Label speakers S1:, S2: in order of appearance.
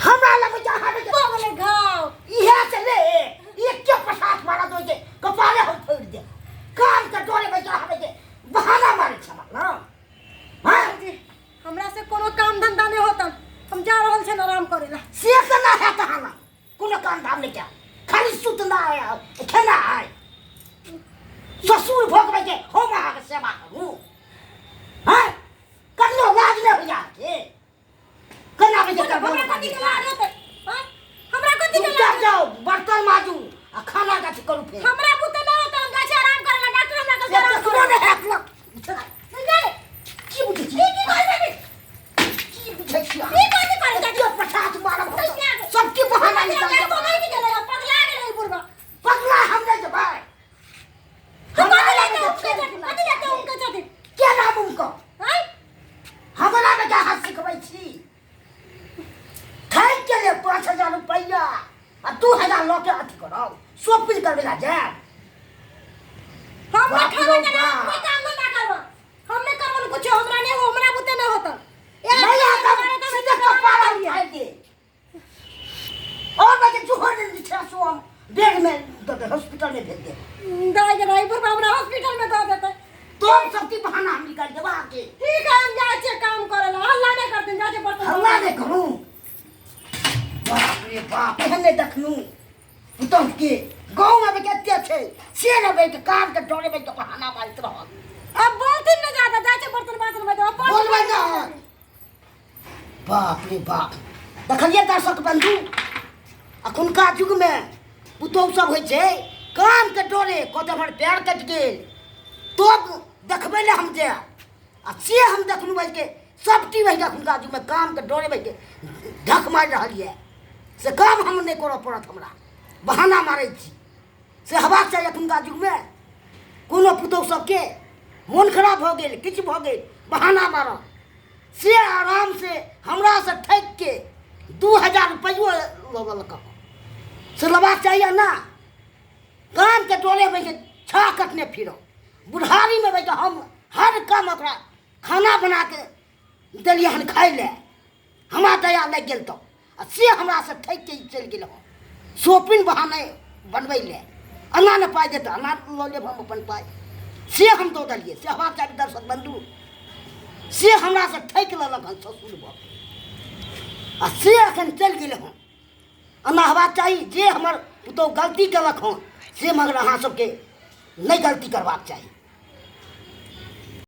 S1: हमरा लगे जहां में
S2: बोले गाँव
S1: इहे से ले एक के प्रसाद मारा दो के कपाले हम फोड़ दे कान के डोरे में जहां में बहाना मारे छमा ना हां
S2: जी हमरा से कोनो काम धंधा नहीं होता हम जा रहल छन आराम करेला
S1: से ना है कहाना कोनो काम धाम नहीं क्या खाली सुतना है खेना है ससुर भोगवे के हम आके सेवा करू हां कन्नो लाज नहीं हो जाके कना बजे कर
S2: हमरा कथि के लाज होते हां हमरा कथि के
S1: तुम जाओ बर्तन माजू आ खाना का करू फिर
S2: हमरा पुते ना होता हम जा आराम करेला डॉक्टर हमरा के आराम
S1: सुनो ने एक लक की बुझे
S2: की करबे
S1: की बुझे छिया
S2: की कथि करे
S1: जो प्रसाद मारब सबकी बहाना निकाल
S2: तो नहीं के गेले पगला गेले बुरबा
S1: पगला हमने जबाय
S2: हम लेते कथि लेते उनके जाते
S1: क्या नाम उनको
S2: हां
S1: हमरा में क्या हाथ सिखबै छी खाई के लिए 5000 रुपया आ 2000 लोटे अथी करो शॉपिंग करबे ला जा
S2: हम खाना के कोई काम ना करबो हम नहीं करबो कुछ हमरा नहीं हमरा बुते नहीं होता
S1: नहीं आता सीधे कपाड़ा उठाई दे और बजे जोहर ने छसो हम बेड में तो हॉस्पिटल में भेज दे
S2: दाई के दाई पर हमरा हॉस्पिटल में दे देते
S1: तुम सबकी बहाना हम निकाल देबा आके
S2: ठीक है हम जाए छे काम करेला हल्ला नहीं करते जाके बर्तन
S1: हल्ला नहीं करूं बाप रे बाप एहने देखलू तुम के गांव में केते छे से न बैठ काम के डोरे में तो बहाना मारत रह
S2: अब बोलती न ज्यादा जाके बर्तन बासन में दो
S1: बोलबे ना बाप रे बाप देखलिए दर्शक बंधु अखुनका युग में पुतौह सब होइ छै काम के डोरे कत हमर पैर कट गेल तो देखबै ले हम जे आ से हम देखलू भाई के सबटी वही अखुनका युग में काम के डोरे भाई के ढक मार रहल है से काम हम नहीं करऽ पड़त हमरा बहाना मारै छी से हेबाक चाही अखुनका युग में कोनो पुतौह सबके मन खराब भऽ गेल किछु भऽ गेल बहाना मारऽ से आराम से हमरा से ठक के 2000 रुपयो ललक से लबाक चाहिए ना काम के टोले में छा कटने फिरो बुढ़ारी में बैठ हम हर काम ओकरा खाना बना के देलिए हन खाई ले हमरा दया लग गेल तो से हमरा से ठक के चल गेल हो शॉपिंग बहाने बनबै ले अना न पाई देता अना लो लेब हम अपन पाई से हम दो दलिए से हमार चाहे दर्शक बंधु से हमरा से ठक ललक हन ससुर बाप आ से अखन चल गेल हन अना हेबाक चाही जे हमर पुतौह गलती केलक हन से मगर अहाँ सबके नहीं गलती करबाक चाही